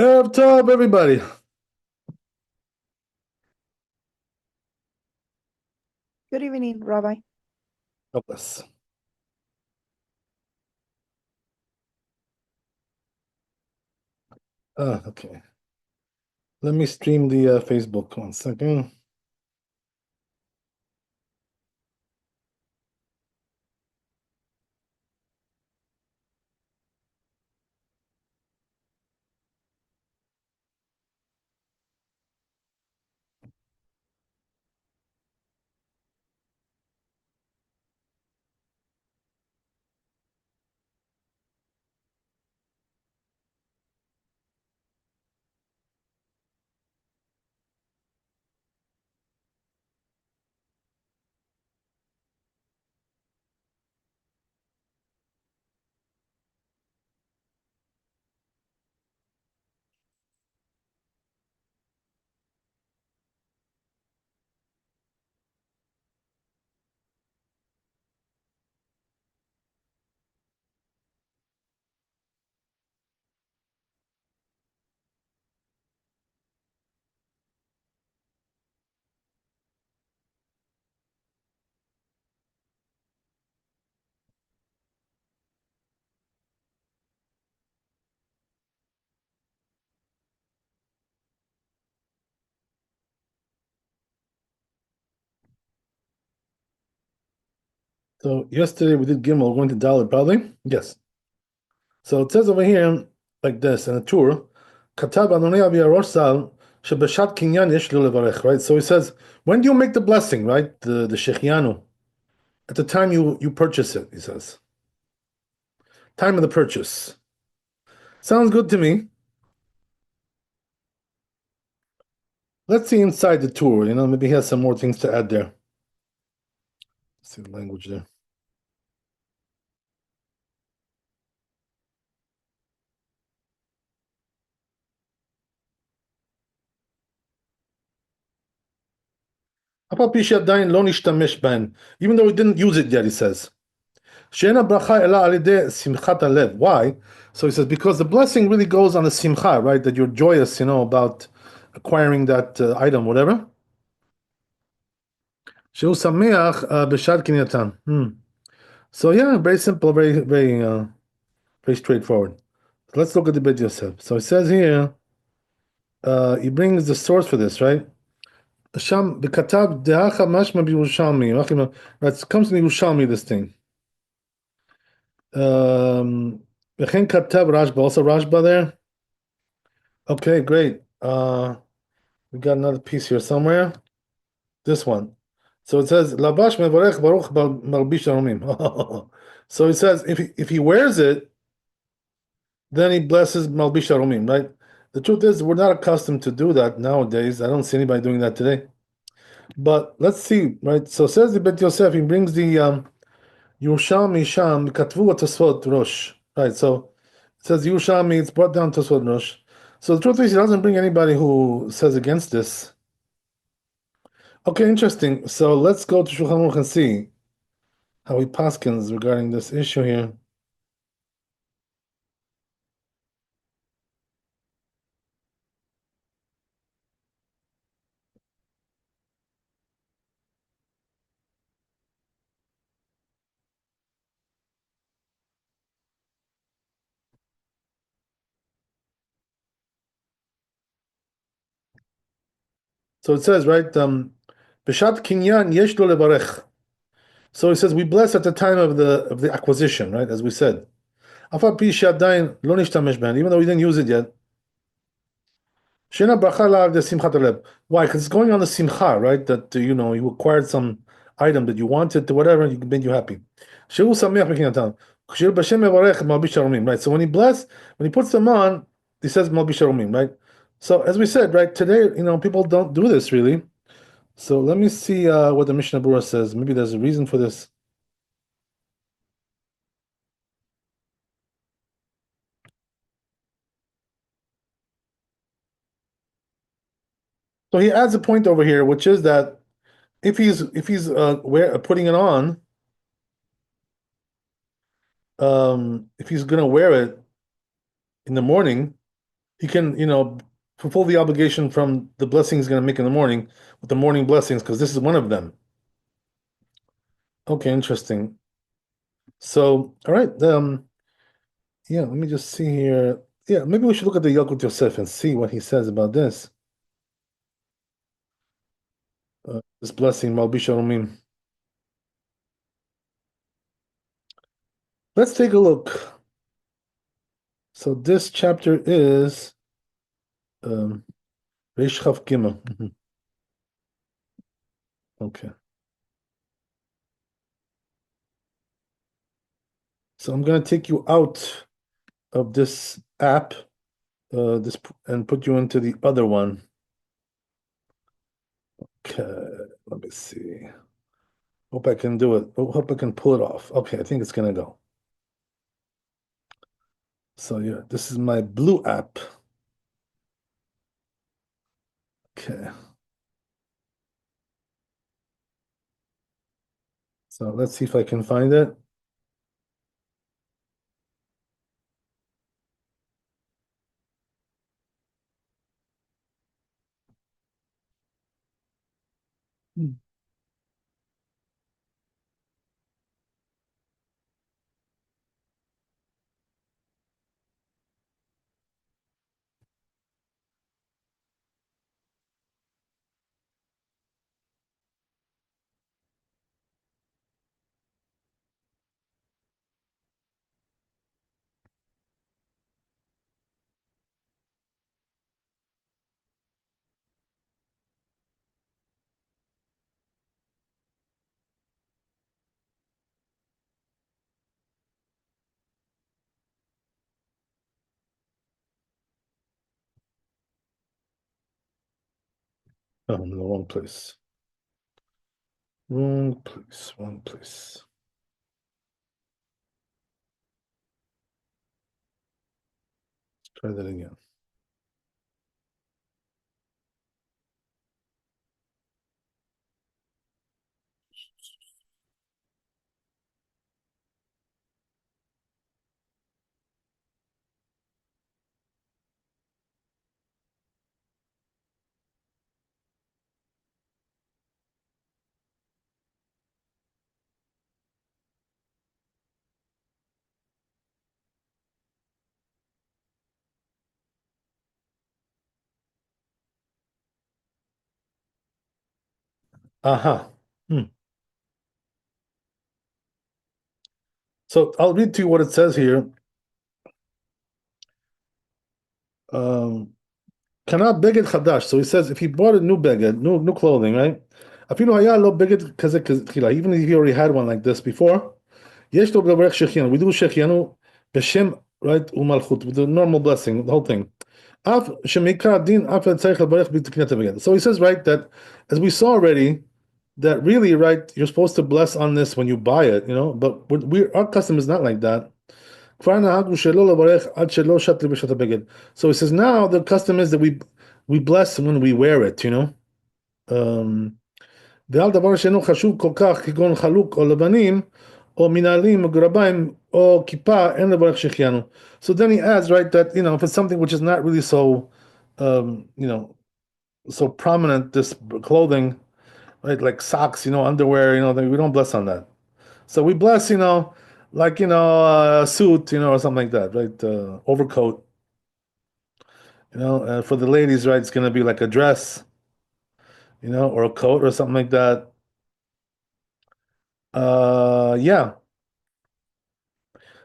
Up top, everybody. Good evening, Rabbi. God bless. Okay. Let me stream the Facebook 1 second. So yesterday we did Gimel, going to Dalit, probably? Yes. So it says over here, like this, in a tour, Katab Adonai Avi Arosh Shebeshat Kinyan Yesh Lo Levarech, right? So he says, when do you make the blessing, right? The Shechianu. At the time you purchase it, he says. Time of the purchase. Sounds good to me. Let's see inside the tour, maybe he has some more things to add there. Let's see the language there. Even though he didn't use it yet, he says. Why? So he says, because the blessing really goes on the simcha, right? That you're joyous, about acquiring that item, whatever. So yeah, very simple, very, very, very straightforward. Let's look at the Beit Yosef. So it says here, he brings the source for this, right? Sham b'katav de'acha mashma b'Yerushalmi. That comes from Yerushalmi, this thing. V'chen katav Rashba, also Rashba there. Okay, great. We got another piece here somewhere. This one. So it says Labash mevarech baruch malbish arumim. So he says if he wears it, then he blesses malbish arumim, right? The truth is we're not accustomed to do that nowadays. I don't see anybody doing that today. But let's see, right? So says the Bet Yosef, he brings the Yerushalmi Sham Katvu Tosfot Rosh. Right, so it says Yerushalmi, it's brought down Tosfot Rosh. So the truth is, he doesn't bring anybody who says against this. Okay, interesting. So let's go to Shulchan Aruch and see how he paskins regarding this issue here. So it says, right, Bishat Kinyan Yesh Lo Levarech. So he says we bless at the time of the acquisition, right? As we said. Even though we didn't use it yet. Why? Because it's going on the simcha, right? That you acquired some item that you wanted to whatever, you made you happy. Right. So when he puts them on, he says malbish harumim, right? So as we said, right, today, people don't do this really. So let me see what the Mishnah Berurah says. Maybe there's a reason for this. So he adds a point over here, which is that if he's putting it on, if he's gonna wear it in the morning, he can, fulfill the obligation from the blessing he's going to make in the morning with the morning blessings, because this is one of them. Okay, interesting. So, all right, yeah, let me just see here. Yeah, maybe we should look at the Yalkut Yosef and see what he says about this. This blessing, Malbi Shalomim. Let's take a look. So this chapter is um, Reish Chaf Gimel. Mhm. Okay. So I'm going to take you out of this app, and put you into the other one. Okay, let me see. Hope I can do it. Hope I can pull it off. Okay, I think it's gonna go. So yeah, this is my blue app. Okay. So let's see if I can find it. Hmm. Oh, I'm in the wrong place. Wrong place. Wrong place. Try that again. Aha. Hmm. So I'll read to you what it says here. Um, Kana beged chadash. So he says if he bought a new beged, new clothing, right? Afilu haya lo beged kaze tchila. Even if he already had one like this before, yesh lo b'levarech shechianu. We do shechianu b'shem, right? Umalchut, with the normal blessing, the whole thing. Af shemikra din af tzarich levarech b'tiknat beged. So he says, right, that as we saw already, that really, right, you're supposed to bless on this when you buy it, but our custom is not like that. So he says now the custom is that we bless when we wear it. Um, ועל דבר שאינו חשוב כל כך כגון חלוק או לבנים או מנהלים או גרביים או כיפה אין לברך שהחיינו. So then he adds, right, that if it's something which is not really so so prominent, this clothing, right, like socks, underwear, then we don't bless on that. So we bless, like, a suit, or something like that, right? Overcoat, for the ladies, right? It's going to be like a dress, or a coat or something like that. Yeah.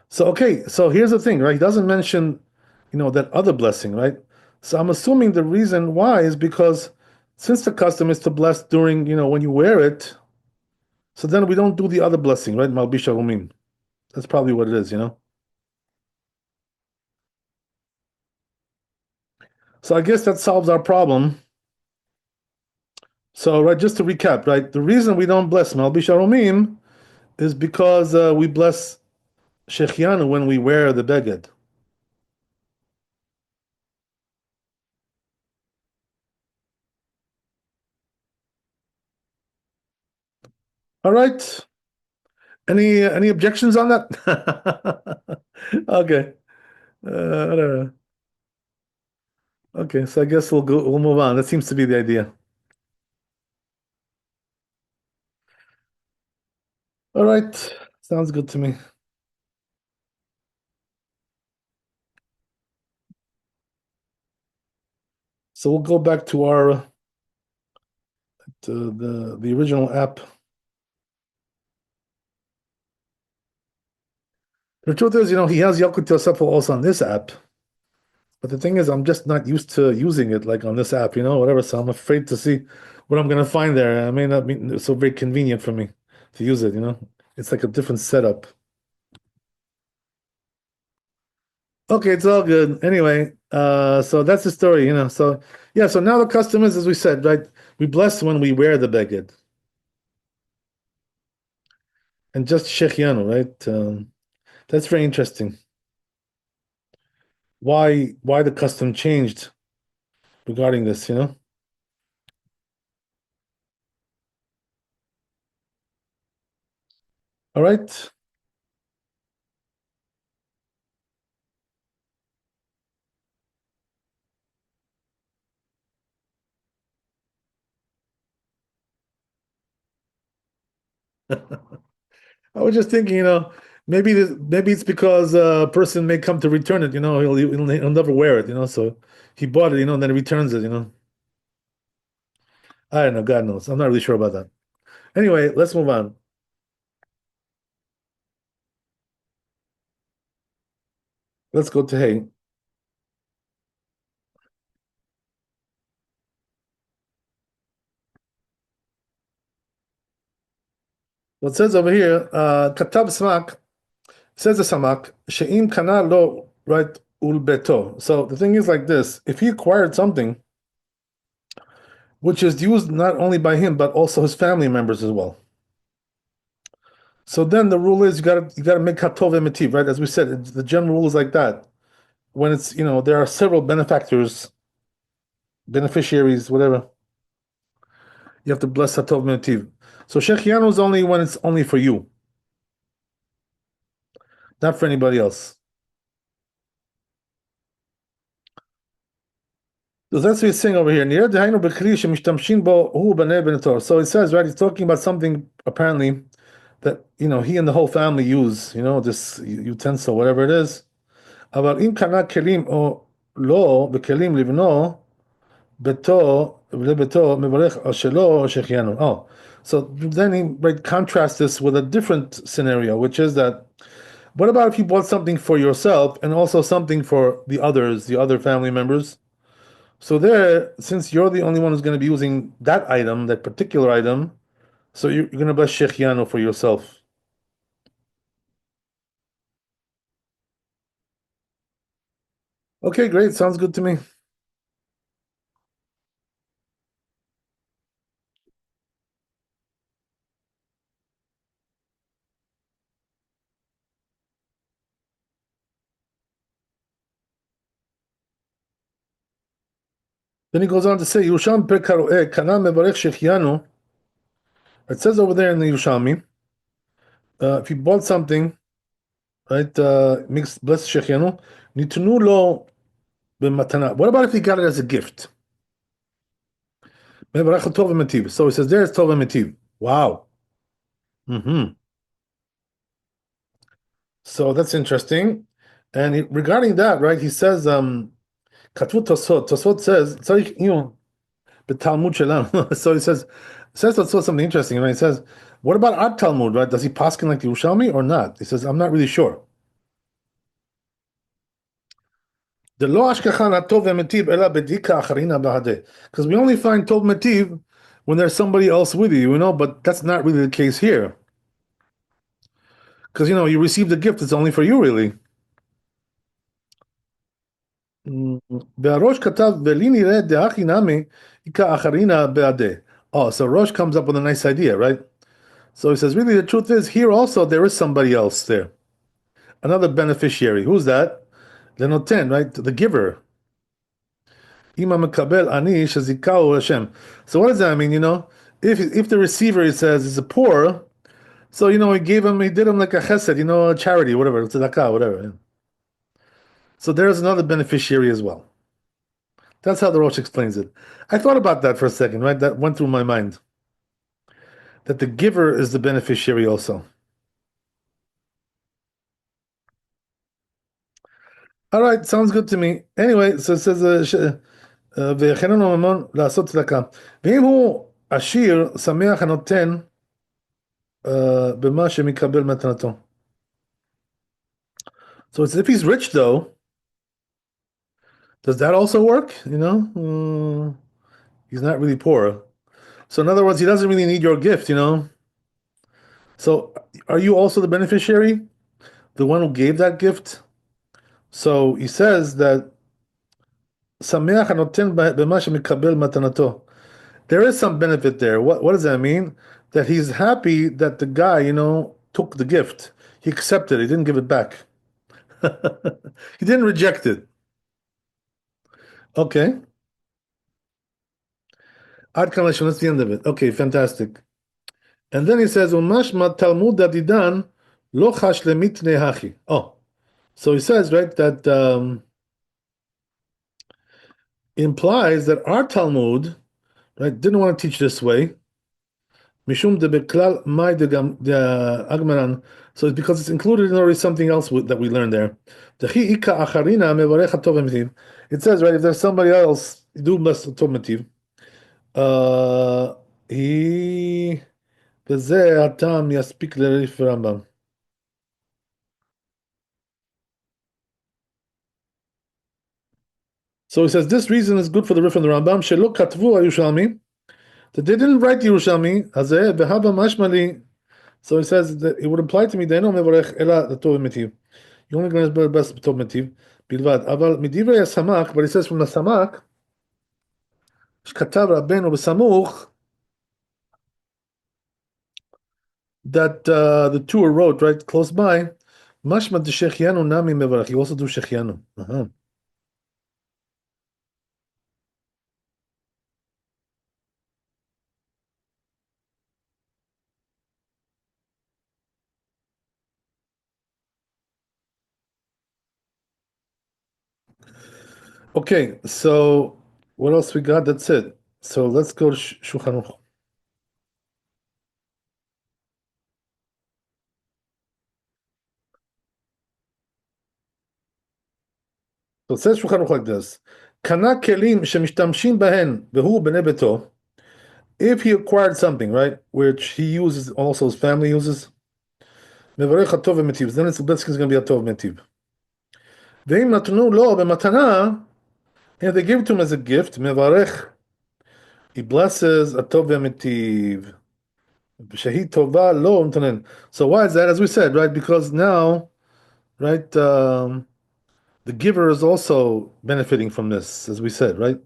So, okay. So here's the thing, right? He doesn't mention, that other blessing, right? So I'm assuming the reason why is because since the custom is to bless during, when you wear it, so then we don't do the other blessing, right? Malbisha Rumin. That's probably what it is. So I guess that solves our problem. So, right, just to recap, right, the reason we don't bless Malbi Sharomim is because we bless Shechianu when we wear the beged. All right. Any objections on that? Okay. I don't know. Okay, so I guess we'll move on. That seems to be the idea. All right. Sounds good to me. So we'll go back to our to the original app. The truth is, he has Yalkut Yosef also on this app. But the thing is, I'm just not used to using it like on this app, whatever. So I'm afraid to see what I'm gonna find there. It may not be so very convenient for me to use it. It's like a different setup. Okay, it's all good. Anyway, so that's the story. So yeah, so now the custom is, as we said, right? We bless when we wear the beged. And just Shechianu, right? That's very interesting. Why the custom changed regarding this? All right. I was just thinking, maybe it's because a person may come to return it, he'll never wear it, so he bought it, and then he returns it. I don't know, God knows. I'm not really sure about that. Anyway, let's move on. Let's go to Hay. What it says over here, Katab Smak, says the Samak, She'im Kana lo, right, ulbeto. So the thing is like this, if he acquired something which is used not only by him, but also his family members as well. So then the rule is you gotta make Hatov emitiv, right? As we said, the general rule is like that. When there are several benefactors, beneficiaries, whatever, you have to bless Hatov emitiv. So Shechianu is only when it's only for you, not for anybody else. So that's what he's saying over here. So it says, right, he's talking about something apparently that he and the whole family use, this utensil, whatever it is. אבל אם קנה כלים או לא בכלים לבנו, לביתו מברך על שלו או שהחיינו. Oh, so then he might contrast this with a different scenario, which is that what about if you bought something for yourself and also something for the others, the other family members? So there, since you're the only one who's going to be using that item, that particular item, so you're going to buy shechianu for yourself. Okay, great. Sounds good to me. Then he goes on to say, Yusham Pekaroe, Kana Mevarech Shechianu. It says over there in the Yushami, if you bought something, right, mixed blessed Shechianu, Nitunu lo b'matana. What about if he got it as a gift? Mevarech Tov v'metiv. So he says, there's Tov v'metiv. Wow. Hmm. So that's interesting. And regarding that, right, he says, Katvu Tosot. Tosot says, tzarich, the Talmud Shalom. So he says Tosot something interesting, right? He says, what about our Talmud, right? Does he paskin like the Yerushalmi or not? He says, I'm not really sure. The lo ashkachana tov metiv ela bedika acharina bahade. Because we only find tov metiv when there's somebody else with you, but that's not really the case here. Because you received a gift, it's only for you, really. והראש כתב, ולי נראה דאחי נמי, איכה אחרינה בעדה. Oh, so Rosh comes up with a nice idea, right? So he says, really, the truth is, here also there is somebody else there. Another beneficiary. Who's that? Lenoten, right? The giver. Ima mekabel ani shazikao Hashem. So what does that mean? If the receiver he says is a poor, so he did him like a chesed, a charity, whatever, tzedakah, whatever. So there's another beneficiary as well. That's how the Rosh explains it. I thought about that for a second, right? That went through my mind. That the giver is the beneficiary also. All right, sounds good to me. Anyway, so it says, ויחננו ממון לעשות צדקה. ואם הוא עשיר, שמח הנותן במה שמקבל מתנתו. So it's if he's rich though, does that also work? He's not really poor. So in other words, he doesn't really need your gift. So are you also the beneficiary? The one who gave that gift? So he says that שמח הנותן במה שמקבל מתנתו. There is some benefit there. What does that mean? That he's happy that the guy, took the gift. He accepted it. He didn't give it back. He didn't reject it. Okay. Ad kan Lashon, that's the end of it. Okay, fantastic. And then he says, Umashma Talmud Adidan lo chash lemitne hachi. Oh, so he says, right, that implies that our Talmud, right, didn't want to teach this way. Mishum de beklal mai de agmaran. So it's because it's included in already something else that we learned there. It says, right, if there's somebody else, do must tov metiv. He וזה הטעם יספיק לריף רמב"ם. So he says this reason is good for the Rif and the Rambam. שלא כתבו הירושלמי, that they didn't write ירושלמי, הזה והבה משמע לי. So he says that it would apply to me, דיינו מברך אלא לטוב ומיטיב. You only going to best בטוב ומיטיב בלבד. אבל מדברי הסמ"ק, but he says from the סמ"ק, שכתב רבנו בסמוך, that the two wrote right close by, משמע דשחיינו נמי מברך. You also do שחיינו. Okay, so what else we got? That's it. So let's go to Shulchan Aruch. So it says Shulchan Aruch like this: קנה כלים שמשתמשים בהן והוא בני ביתו. If he acquired something, right, which he uses, also his family uses, מברך הטוב ומיטיב. Then it's basically going to be הטוב ומיטיב. ואם נתנו לו במתנה, and they give it to him as a gift, מברך, he blesses הטוב ומיטיב. שהיא טובה לו ומתנן. So why is that? As we said, right, because now, right, the giver is also benefiting from this, as we said, right?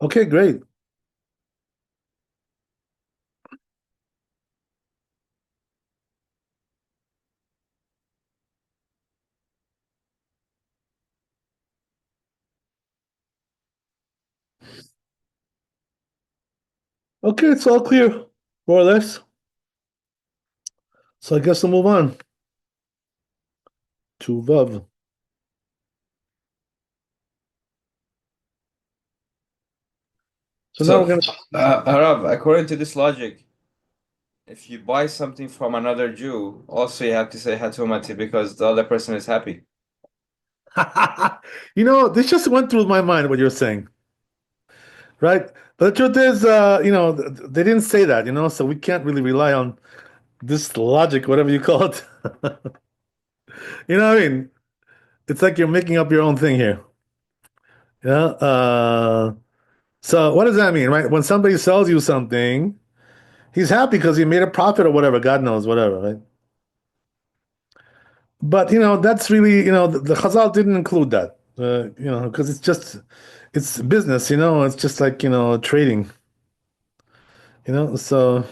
Okay, great. Okay, it's all clear, more or less. So I guess we'll move on to Vav. So now we're going to. Harav, according to this logic, if you buy something from another Jew, also you have to say Hatumati because the other person is happy. This just went through my mind what you're saying, right? But the truth is, they didn't say that, so we can't really rely on this logic, whatever you call it. You know what I mean? It's like you're making up your own thing here. Yeah. So what does that mean, right? When somebody sells you something, he's happy because he made a profit or whatever, God knows, whatever, right? But that's really, the Chazal didn't include that, because it's business, it's just like, trading, so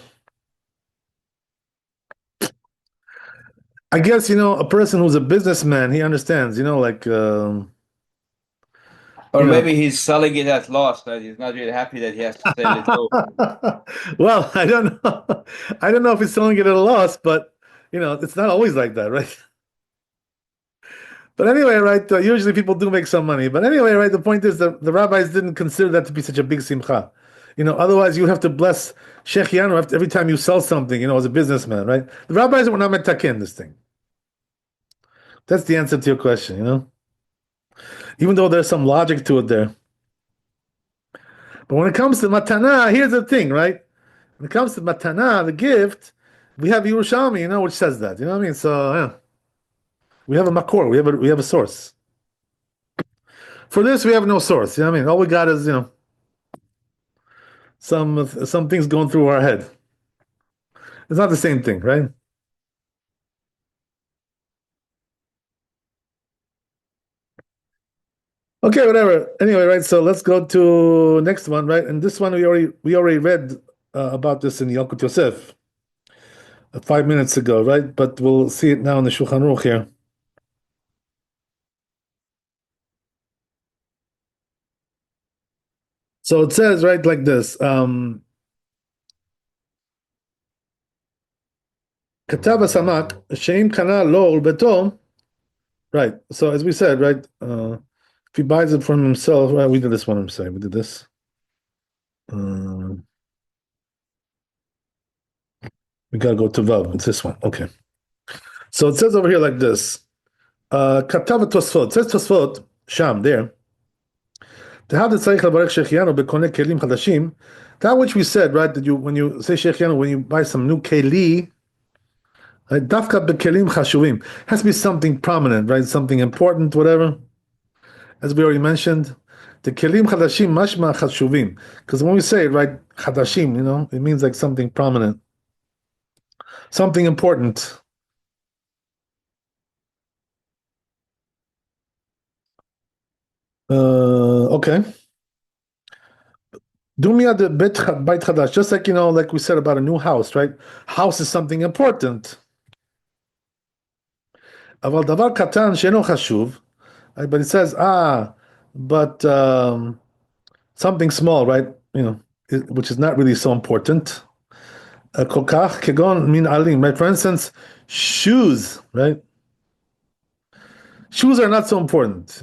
I guess, a person who's a businessman, he understands, like, Or maybe he's selling it at loss, that he's not really happy that he has to sell it low. Well, I don't know. I don't know if he's selling it at a loss, but, it's not always like that, right? But anyway, right? Usually people do make some money. But anyway, right? The point is that the rabbis didn't consider that to be such a big simcha. Otherwise you have to bless Shechianu every time you sell something. As a businessman, right? The rabbis were not metakin this thing. That's the answer to your question. Even though there's some logic to it there. But when it comes to matana, here's the thing, right? When it comes to matana, the gift, we have Yerushalmi, which says that. You know what I mean? So yeah, we have a makor, we have a source. For this, we have no source. You know what I mean? All we got is some things going through our head. It's not the same thing, right? Okay, whatever. Anyway, right. So let's go to next one, right? And this one we already read about this in Yalkut Yosef 5 minutes ago, right? But we'll see it now in the Shulchan Aruch here. So it says right like this. Katav Samak Sheim Kana Lo Beto. Right. So as we said, right, if he buys it from himself, right, we did this one. I'm sorry, we did this. We gotta go to Vav. It's this one. Okay. So it says over here like this. Katav Tosfot. It says Tosfot Sham there. That which we said, right? That when you say Shechianu, when you buy some new keli, dafka bekelim chashuvim, has to be something prominent, right? Something important, whatever. As we already mentioned, the kelim chadashim mashma chashuvim, because when we say it, right, chadashim, it means like something prominent, something important. Okay. Dumia de beit chadash, just like we said about a new house, right? House is something important. אבל דבר קטן שאינו חשוב, but it says, but something small, right? Which is not really so important. כל כך כגון מנעלים, right? For instance, shoes, right? Shoes are not so important.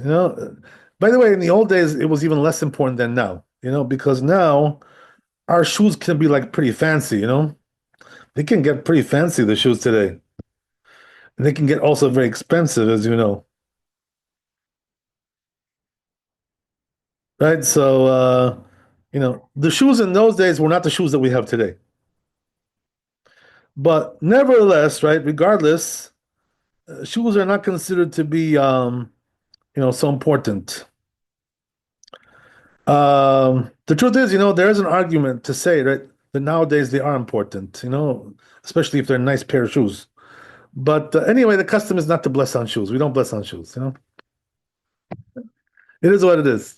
By the way, in the old days, it was even less important than now, because now our shoes can be like pretty fancy. They can get pretty fancy, the shoes today. And they can get also very expensive, as you know. Right? So, the shoes in those days were not the shoes that we have today. But nevertheless, right, regardless, shoes are not considered to be, so important. The truth is, there is an argument to say, right, that nowadays they are important, especially if they're a nice pair of shoes. But anyway, the custom is not to bless on shoes. We don't bless on shoes. It is what it is.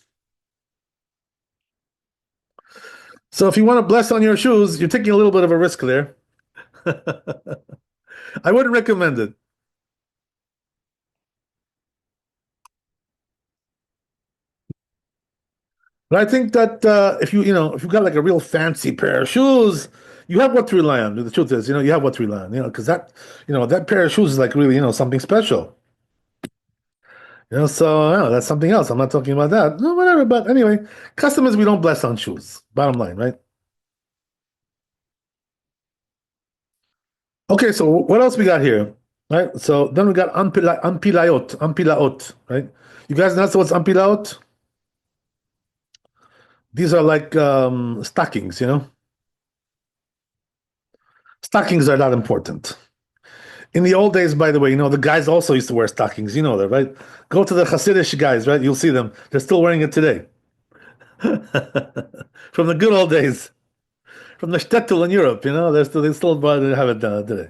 So if you want to bless on your shoes, you're taking a little bit of a risk there. I wouldn't recommend it. But I think that if you got like a real fancy pair of shoes, you have what to rely on. The truth is, you have what to rely on. Because that pair of shoes is like really, something special. So that's something else. I'm not talking about that. No, whatever. But anyway, customers we don't bless on shoes. Bottom line, right? Okay, so what else we got here? Right? So then we got ampilaot, right? You guys know what's ampilaot? These are like stockings. Stockings are not important. In the old days, by the way, the guys also used to wear stockings. You know that, right? Go to the Hasidic guys, right? You'll see them. They're still wearing it today. From the good old days. From the shtetl in Europe, they still have it today.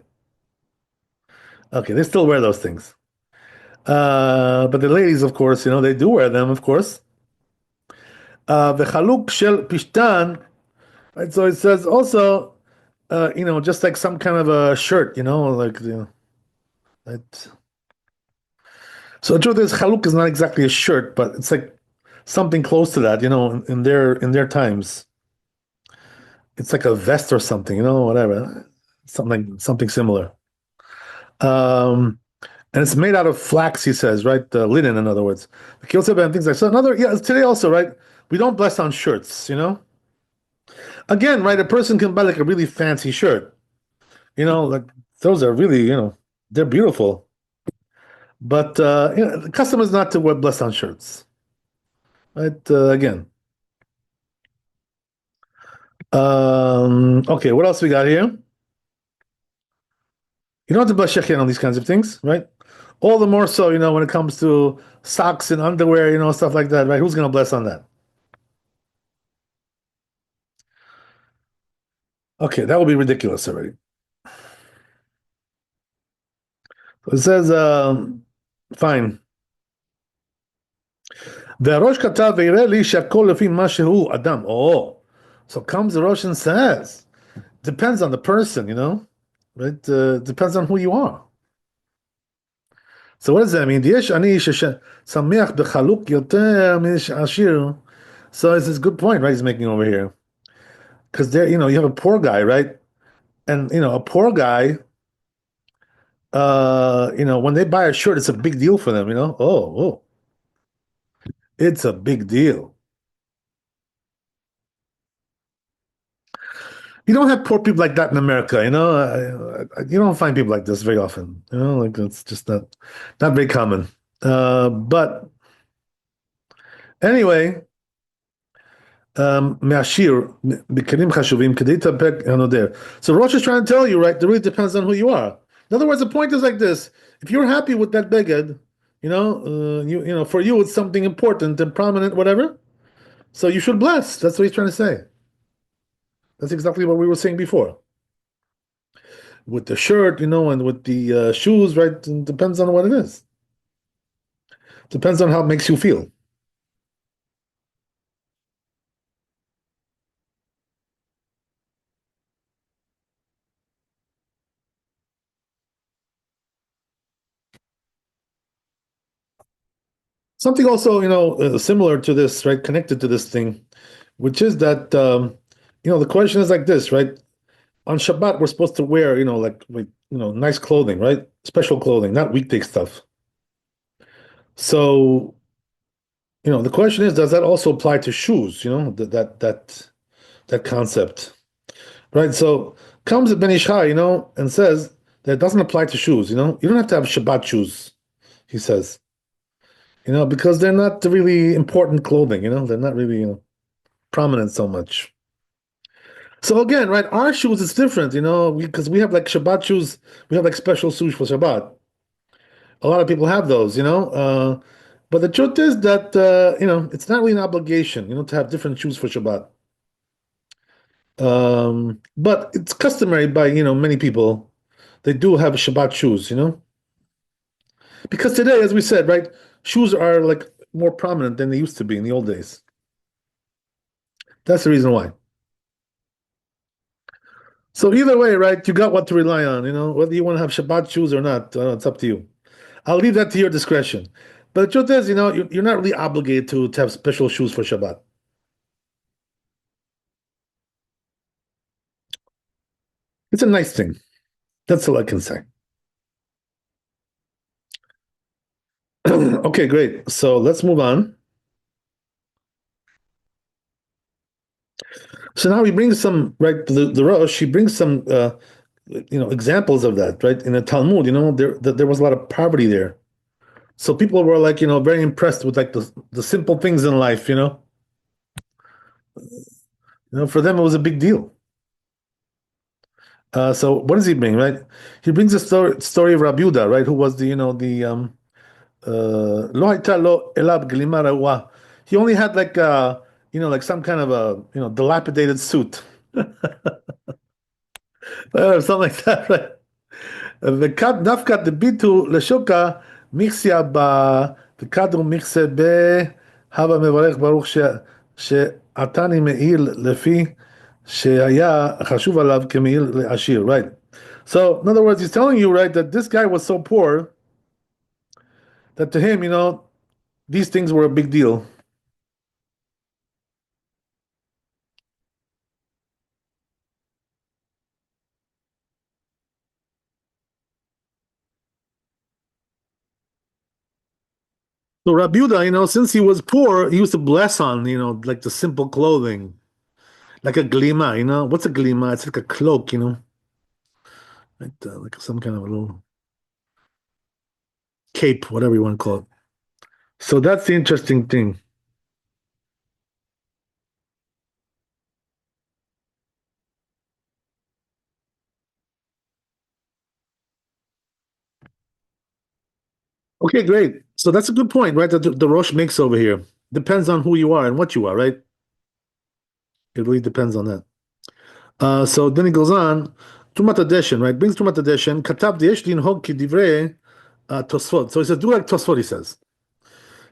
Okay, they still wear those things. But the ladies, of course, they do wear them, of course. The chaluk shel pishtan, right? So it says also, just like some kind of a shirt, like that. So the truth is, chaluk is not exactly a shirt, but it's like something close to that, in their times. It's like a vest or something, whatever, something similar. Um, And it's made out of flax, he says, right? The linen, in other words. The kielzeb and things like so. Another, yeah, today also, right? We don't bless on shirts, you know? Again, right? A person can buy like a really fancy shirt, like those are really, they're beautiful. But the custom is not to wear bless on shirts, right? Again. Okay, what else we got here? You don't have to bless shechyan on these kinds of things, right? All the more so, when it comes to socks and underwear, stuff like that, right? Who's going to bless on that? Okay, that would be ridiculous already. It says, fine. והראש כתב ויראה לי שהכל לפי מה שהוא אדם. Oh, so comes the Rosh and says, depends on the person, right? Depends on who you are. So what does that mean? יש עני ששמח בחלוק יותר מעשיר. So it's this good point, right? He's making over here. Because there, you have a poor guy, right? And a poor guy, when they buy a shirt, it's a big deal for them, Oh, it's a big deal. You don't have poor people like that in America, you don't find people like this very often, like it's just not very common. But anyway, מהשיר, בכלים חשובים, כדי להתאפק הנודר. So Rosh is trying to tell you, right, it really depends on who you are. In other words, the point is like this: if you're happy with that beged, for you it's something important and prominent, whatever. So you should bless. That's what he's trying to say. That's exactly what we were saying before. With the shirt, and with the shoes, right? It depends on what it is. Depends on how it makes you feel. Something also, similar to this, right? Connected to this thing, which is that, the question is like this, right? On Shabbat, we're supposed to wear, nice clothing, right? Special clothing, not weekday stuff. So, the question is, does that also apply to shoes? That concept, right? So comes the Ben Ish Chai, and says that it doesn't apply to shoes. You don't have to have Shabbat shoes. He says, because they're not really important clothing. They're not really, prominent so much. So again, right, our shoes is different, because we have like Shabbat shoes. We have like special shoes for Shabbat. A lot of people have those, but the truth is that it's not really an obligation, to have different shoes for Shabbat. But it's customary by many people. They do have Shabbat shoes, because today, as we said, right, shoes are like more prominent than they used to be in the old days. That's the reason why. So either way, right, you got what to rely on, whether you want to have Shabbat shoes or not, it's up to you. I'll leave that to your discretion. But the truth is, you're not really obligated to have special shoes for Shabbat. It's a nice thing. That's all I can say. Okay, great. So let's move on. So now he brings some, right, the Rosh, he brings some, examples of that, right? In the Talmud, there was a lot of poverty there. So people were like, very impressed with like the simple things in life, for them it was a big deal. So what does he bring, right? He brings the story of Rabbi Yehuda, right? Who was לא הייתה לו אליו גלימה רעועה. He only had like like some kind of a dilapidated suit. Something like that, right? וכד דווקא דביטו לשוקה מיקסיה וכדו מקסה בהווה מברך ברוך שעתני מעיל לפי שהיה חשוב עליו כמעיל לעשיר, right? So in other words, he's telling you, right, that this guy was so poor that to him, these things were a big deal. So Rabbi Yehuda, since he was poor, he used to bless on, like the simple clothing, like a glima, What's a glima? It's like a cloak, like some kind of a little cape, whatever you want to call it. So that's the interesting thing. Okay, great. So that's a good point, right? That the Rosh makes over here. Depends on who you are and what you are, right? It really depends on that. So then he goes on, Trumat Hadeshen, right? Brings Trumat Hadeshen, Katab Yesh Linhog Kidivrei Tosfot. So he says, do like Tosfot, he says.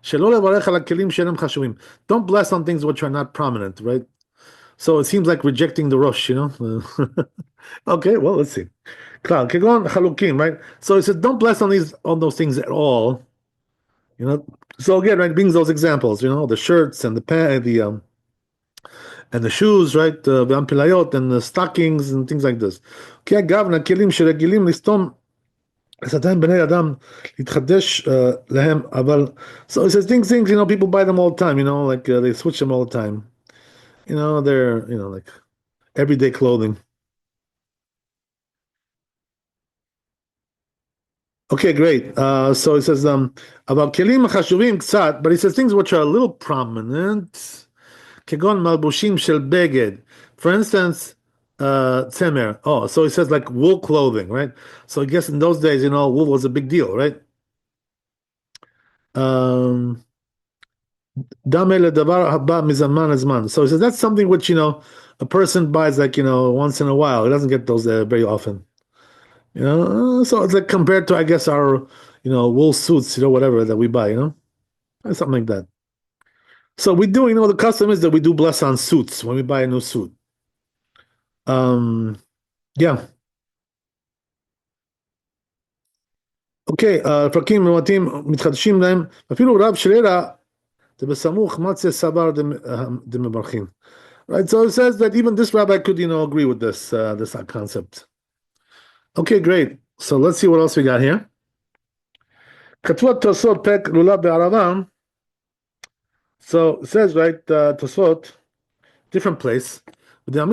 Shelo levarech al hakelim she'enem chashuvim. Don't bless on things which are not prominent, right? So it seems like rejecting the Rosh. Okay, well, let's see. Klar, kegon chalukim, right? So he says, don't bless on those things at all, you know. So again, right, brings those examples, the shirts and the pant, and the shoes, right? והמפיליות and the stockings and things like this. כי אגב, הכלים שרגילים לסתום לשטן בני אדם להתחדש להם, אבל so it says things, people buy them all the time, like they switch them all the time. They're, like everyday clothing. Okay, great. So it says about kelim חשובים קצת, but he says things which are a little prominent. כגון מלבושים של בגד. For instance, tzemer. Oh, so it says like wool clothing, right? So I guess in those days, wool was a big deal, right? דמה לדבר הבא מזמן לזמן. So it says that's something which, a person buys like, once in a while. He doesn't get those very often. So it's like compared to, I guess, our, wool suits, whatever that we buy, something like that. So we do, the custom is that we do bless on suits when we buy a new suit. Yeah. אוקיי, פרקים מועטים מתחדשים להם, אפילו רב שרירא דבסמוך מצה סבר דמברכים. Right, so it says that even this rabbi could, agree with this concept. Okay, great. So let's see what else we got here. כתבו תוספות פרק לולב בערבה. So it says, right, תוספות, different place. That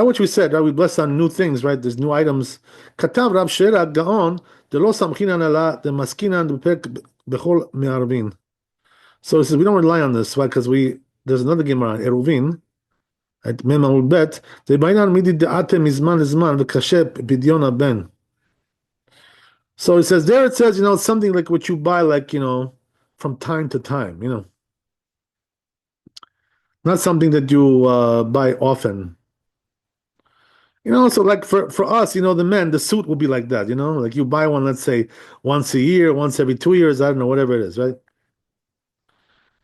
which we said, right? We bless on new things, right? There's new items. כתב רב שרירא גאון דלא סמכינן אלא דמסקינן בפרק בכל מערבין. So it says we don't rely on this, right? Because there's another Gemara, Eruvin, at Mem Amud Bet, דבעינן מידי דעתה מזמן לזמן וקשה פדיון הבן. So it says there, it says, it's something like what you buy, like, from time to time, not something that you buy often. So like for us, the men, the suit will be like that, like you buy one, let's say once a year, once every 2 years, I don't know, whatever it is, right?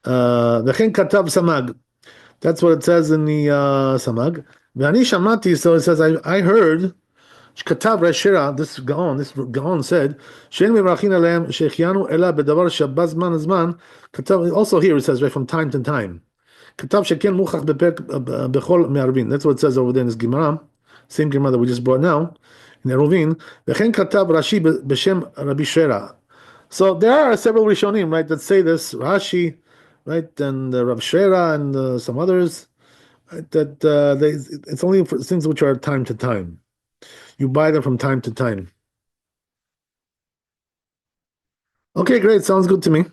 וכן כתב סמ"ג. That's what it says in the סמ"ג. ואני שמעתי, so it says, I heard, שכתב רש"רה, this Gaon said, שאין מברכין עליהם שהחיינו אלא בדבר שבא זמן לזמן, כתב, also here it says, right, from time to time. כתב שכן מוכח בפרק בכל מערבין. That's what it says over there in this Gemara, same Gemara that we just brought now, in Eruvin. וכן כתב רש"י בשם רבי שרירא. So there are several Rishonim, right, that say this, Rashi, right, and Rav Shera and some others, right, that it's only for things which are time to time. You buy them from time to time. Okay, great, sounds good to me.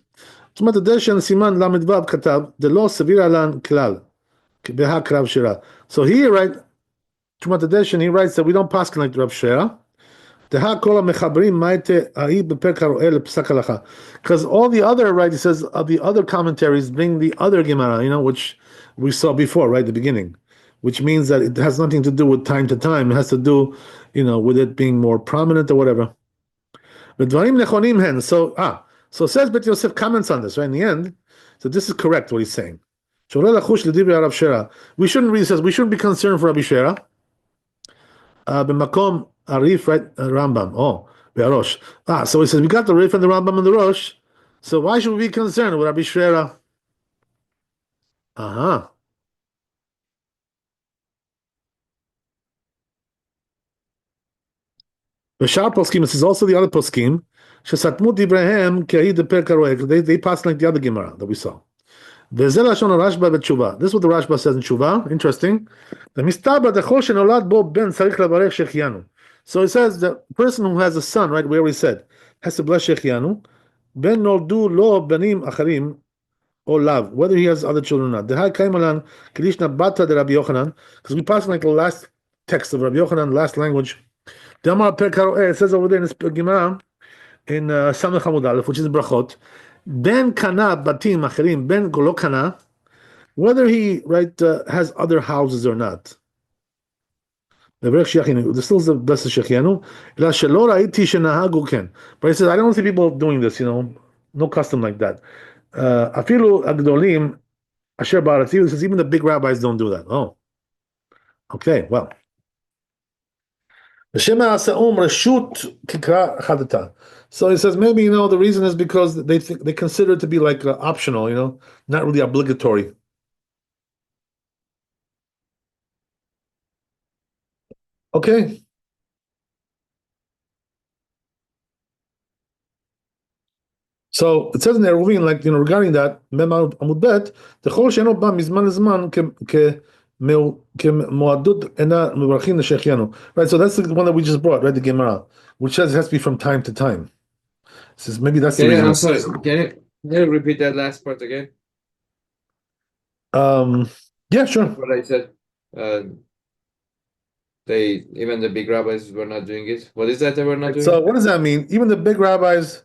תשומת הדשן סימן ל"ו כתב, דלא סביר עלן כלל, בהק רב שירה. So here, right, תשומת הדשן, he writes that we don't pass like Rav Shera. Because all the other, right, he says, the other commentaries bring the other Gemara, which we saw before, right, the beginning, which means that it has nothing to do with time to time. It has to do, with it being more prominent or whatever. So says Bet Yosef comments on this, right, in the end. So this is correct what he's saying. We shouldn't read, he says, we shouldn't be concerned for Rabbi Shera. B'makom Arif, right? Rambam. Oh, Be'arosh. So he says we got the Rif and the Rambam and the Rosh. So why should we be concerned with Rabbi Shrera? Uh-huh. V'shar poskim, this is also the other poskim. Shesatmut Ibrahim kehi de per karoek. They pass like the other Gemara that we saw. V'zel lashon Rashba b'tshuva. This is what the Rashba says in tshuva. Interesting. The mistaba dechol shenolad bo ben tzarich lavarech shechianu. So it says the person who has a son, right? We already said has to bless shechianu. Ben noldu lo benim acharim or lav, whether he has other children or not. The Dehai kaimalan kedishna bata de Rabbi Yochanan, because we passed like the last text of Rabbi Yochanan, last language. It says over there in this Gemara in Samech Hamud Aleph, which is Brachot, Ben Kana Batim Acherim, Ben Golo Kana, whether he has other houses or not. This still is the best of Shechianu. But he says, I don't see people doing this, no custom like that. Afilu Agdolim Asher Baratiu says even the big rabbis don't do that. Oh, okay, well. So he says maybe the reason is because they consider it to be like optional, not really obligatory. Okay. So it says in Eruvin, like regarding that, Mem Amud Bet, the whole sheno ba mizman lezman kemoadut ena mevarchin l'shechianu. Right. So that's the one that we just brought, right? The Gemara, which says it has to be from time to time. Says maybe that's the reason. I'm sorry. Can you repeat that last part again? Yeah, sure. What I said. Even the big rabbis were not doing it. What is that they were not doing? So what does that mean? Even the big rabbis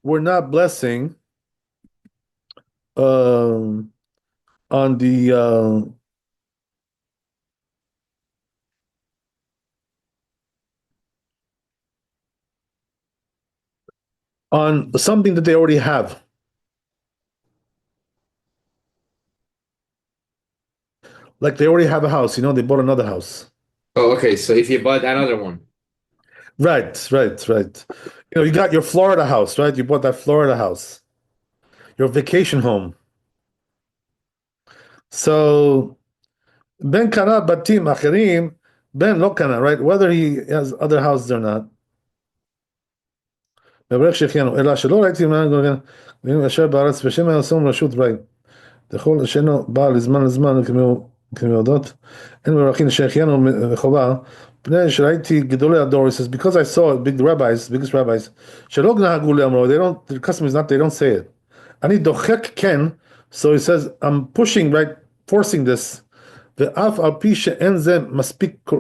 were not blessing on the on something that they already have. Like they already have a house, they bought another house. Oh, okay. So if you bought another one. Right. You got your Florida house, right? You bought that Florida house. Your vacation home. So Ben kana batim acherim, Ben lo kana, right? Whether he has other houses or not. Right. דכל שאינו בא לזמן לזמן כמיודות אין מברכים שהחיינו חובה פני שראיתי גדולי הדור, says because I saw biggest rabbis שלא נהגו לאמרו, the custom is not, they don't say it. אני דוחק כן, so he says I'm pushing, right, forcing this ואף על פי שאין זה מספיק,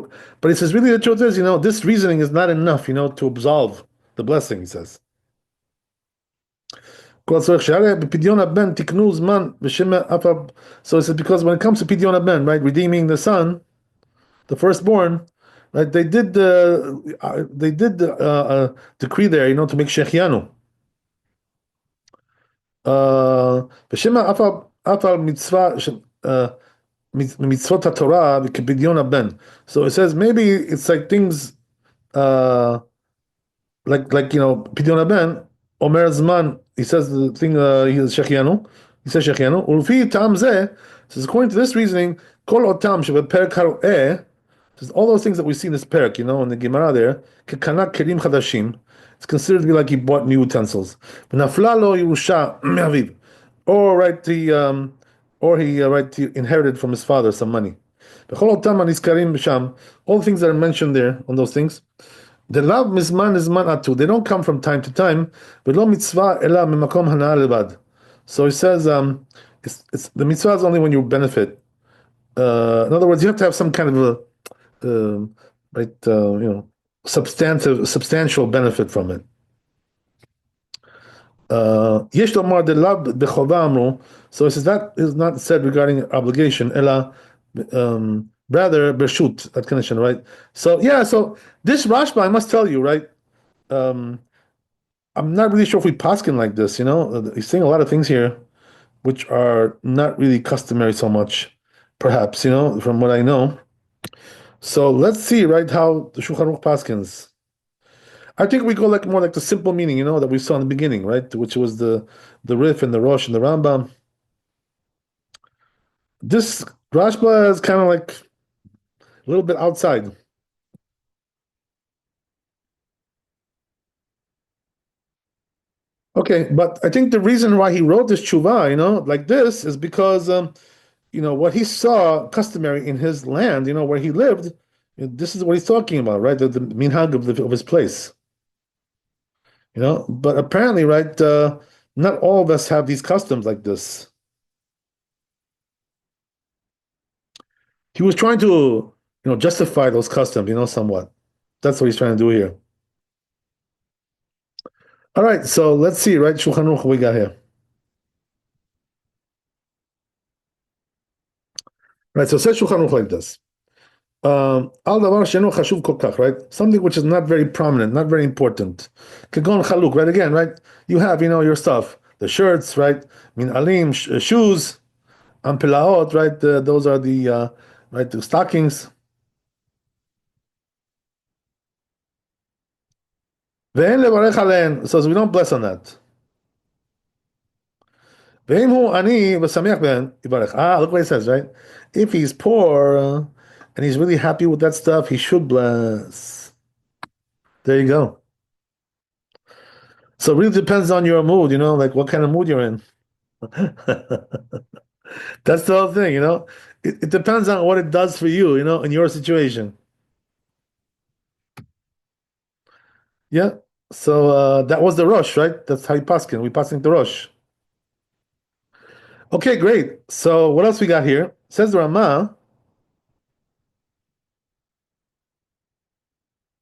but he says really the truth is, this reasoning is not enough, to absolve the blessing, he says. So it says because when it comes to Pidyon Ben, right, redeeming the son, the firstborn, right, they did the decree there, to make Shechianu. So it says maybe it's like things like Pidyon Ben. Omer Zman, he says the thing, he says Shechianu. Ulfi Tam Zeh, says according to this reasoning, Kol Otam Shebe Perek Haroeh, says all those things that we see in this Perek, in the Gemara there, Kekanak Kelim Chadashim, it's considered to be like he bought new utensils. V'nafla lo Yerusha Me'aviv, or he inherited from his father some money. V'chol Otam Aniskarim B'sham, all the things that are mentioned there on those things. The love mizman atu. They don't come from time to time. V'lo mitzvah ela mimakom hana'ah levad. So he says, it's the mitzvah is only when you benefit. In other words, you have to have some kind of substantial benefit from it. Yesh lomar de love bechova amru. So he says that is not said regarding obligation. Ela. Rather bershut, that condition, right? So this Rashba, I must tell you, right? I'm not really sure if we paskin like this. He's saying a lot of things here, which are not really customary so much, perhaps. From what I know. So let's see, right, how the Shulchan Aruch paskins. I think we go more like the simple meaning, that we saw in the beginning, right? Which was the Rif and the Rosh and the Rambam. This Rashba is kind of like a little bit outside. Okay, but I think the reason why he wrote this tshuva, like this, is because what he saw customary in his land, where he lived. This is what he's talking about, right? The minhag of his place, But apparently, right, not all of us have these customs like this. He was trying to, justify those customs, somewhat. That's what he's trying to do here. All right, so let's see, right? Shulchan Aruch, what we got here. Right, so it says Shulchan Aruch like this. Al davar sheno chashuv kol kach, right? Something which is not very prominent, not very important. Kagon chaluk, right? Again, right? You have, your stuff, the shirts, right? Min alim, shoes, ampelaot, right? Those are right, the stockings. Ve'en levarech alein, so we don't bless on that. Ve'im hu ani v'sameach ben yivarech. Look what it says, right? If he's poor and he's really happy with that stuff, he should bless. There you go. So it really depends on your mood, like what kind of mood you're in. That's the whole thing, It depends on what it does for you, in your situation. Yeah. So that was the rush, right? That's how you paskin. We passing the rush. Okay, great. So what else we got here? Says the Rama.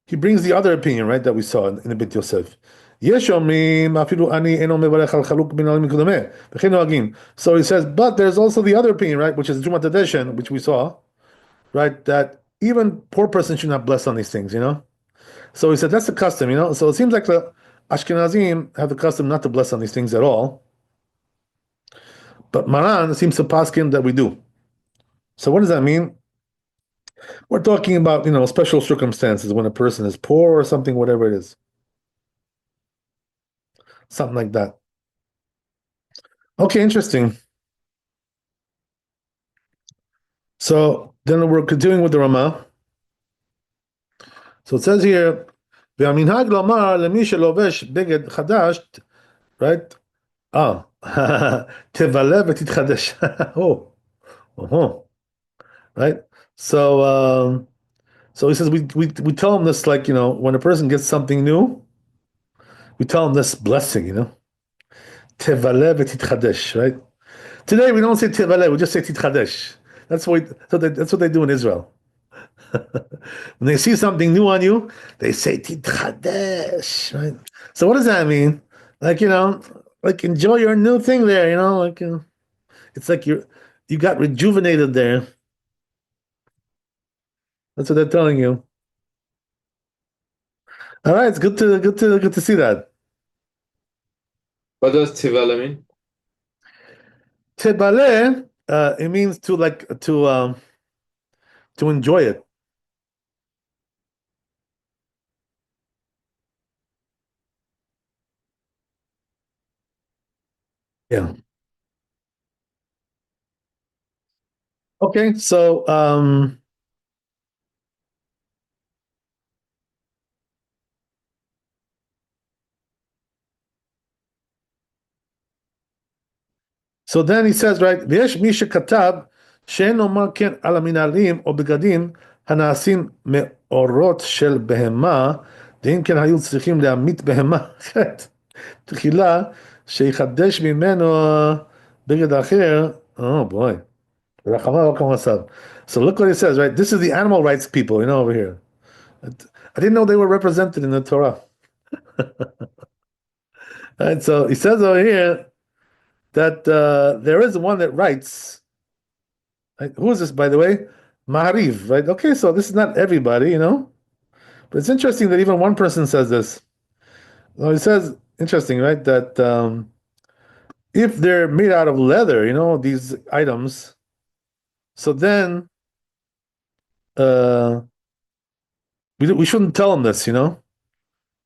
He brings the other opinion, right, that we saw in the Beit Yosef. So he says, but there's also the other opinion, right, which is Jumat Adeshen, which we saw, right, that even poor person should not bless on these things, So he said that's the custom, So it seems like the Ashkenazim have the custom not to bless on these things at all. But Maran seems to paskin that we do. So what does that mean? We're talking about, special circumstances when a person is poor or something, whatever it is. Something like that. Okay, interesting. So then we're continuing with the Rama. So it says here, והמנהג לומר למי שלובש בגד חדש, right? תבלה ותתחדש. Oh, right? So he says we tell him this, like, when a person gets something new, we tell him this blessing, Tevale v'titchadesh, right? Today we don't say tevale, we just say titchadesh. That's what they do in Israel. When they see something new on you, they say titchadesh, right? So what does that mean? Like, like enjoy your new thing there, like it's like you got rejuvenated there. That's what they're telling you. All right, it's good to see that. What does tivela mean? Tebale, it means to enjoy it. Yeah. Okay, so then he says, right, ויש מי שכתב שאין לומר כן על המנהלים או בגדים הנעשים מאורות של בהמה, ואם כן היו צריכים להמית בהמה תחילה, שיחדש ממנו בגד אחר, oh boy, רחמה לא כמעשיו. So look what he says, right? This is the animal rights people, over here. I didn't know they were represented in the Torah. Right, so he says over here that there is one that writes. Right? Who is this, by the way? Mahariv, right? Okay, so this is not everybody, but it's interesting that even one person says this. Well, he says, interesting, right? That if they're made out of leather, these items, so then uh, we shouldn't tell them this,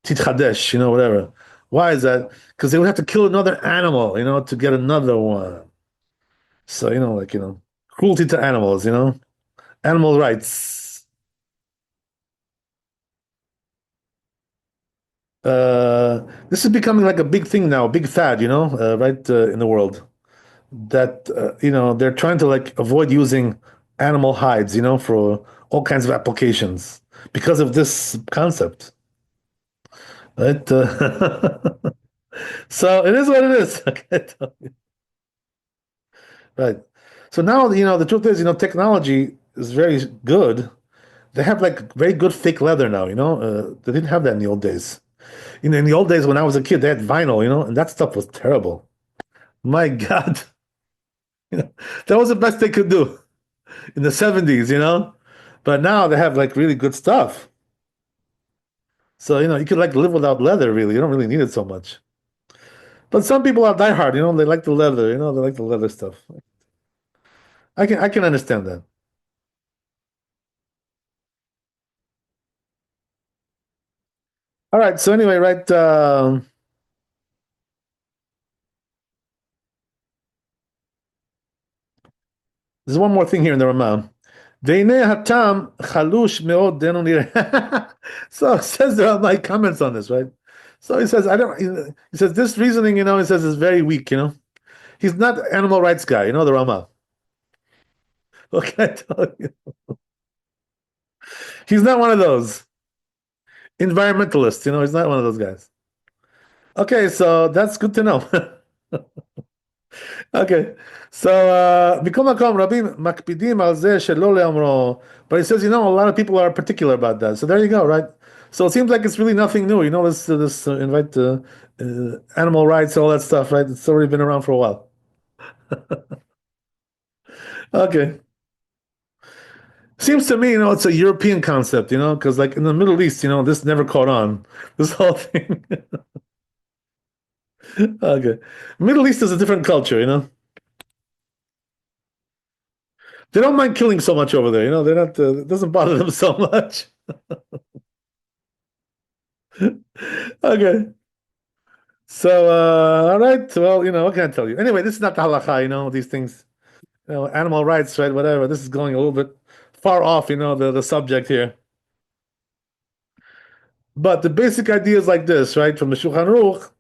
Titchadesh, whatever. Why is that? Because they would have to kill another animal, to get another one. So, like, cruelty to animals, animal rights. This is becoming like a big thing now, a big fad, right, in the world. That they're trying to like avoid using animal hides, for all kinds of applications because of this concept, right? So it is what it is. Okay, right. So now, the truth is, technology is very good. They have like very good fake leather now, they didn't have that in the old days. In the old days when I was a kid, they had vinyl, and that stuff was terrible. My God, you know, that was the best they could do in the 70s, But now they have like really good stuff. So, you could like live without leather, really. You don't really need it so much. But some people are diehard, they like the leather, they like the leather stuff. I can understand that. All right, so anyway, right, there's one more thing here in the Ramah. והנה הטעם חלוש מאוד דנו נראה. So it says there are like comments on this, right? So he says, I don't, he says, this reasoning, he says is very weak, He's not an animal rights guy, the Rama. Okay, I tell you. He's not one of those environmentalists, he's not one of those guys. Okay, so that's good to know. Okay, so מכל מקום רבים מקפידים על זה שלא לאמרו, but he says, a lot of people are particular about that. So there you go, right? So it seems like it's really nothing new, this invite animal rights, all that stuff, right? It's already been around for a while. Okay. Seems to me, it's a European concept, because like in the Middle East, this never caught on. This whole thing. Okay. Middle East is a different culture, They don't mind killing so much over there, They're not, it doesn't bother them so much. Okay. So, all right. Well, what can I tell you? Anyway, this is not the halacha, these things, animal rights, right? Whatever. This is going a little bit far off, the subject here. But the basic idea is like this, right? From the Shulchan Aruch,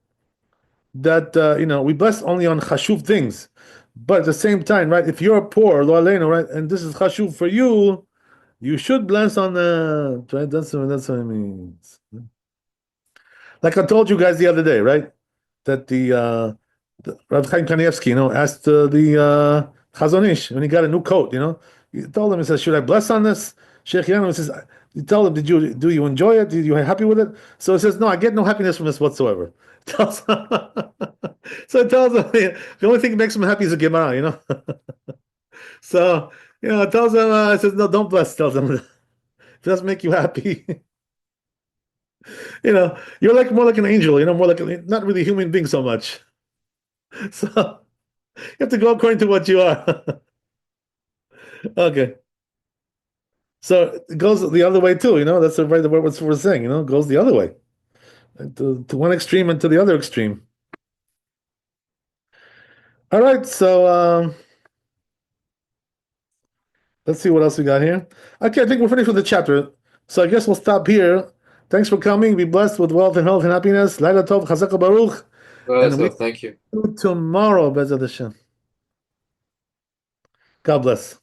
that, we bless only on chashuv things. But at the same time, right? If you're poor, lo aleinu, right? And this is chashuv for you, you should bless on the, right? That's what it means. Like I told you guys the other day, right? That the Rabbi Chaim Kanievsky, asked Chazon Ish when he got a new coat, he told him, he says, "Should I bless on this?" Sheikh Yanom says, he told him, do you enjoy it? Did you happy with it?" So he says, "No, I get no happiness from this whatsoever." Tells him, so it tells him the only thing that makes him happy is a Gemara, So it tells him, it says, "No, don't bless." Tells him, it doesn't make you happy. You're like more like an angel, more like not really a human being so much. So you have to go according to what you are. Okay. So it goes the other way too, That's the right what we're saying, it goes the other way. To one extreme and to the other extreme. All right, so let's see what else we got here. Okay, I think we're finished with the chapter. So I guess we'll stop here. Thanks for coming. Be blessed with wealth and health and happiness. Laila Tov, Chazaka Baruch. And we Thank you. tomorrow, Bezat Hashem. God bless.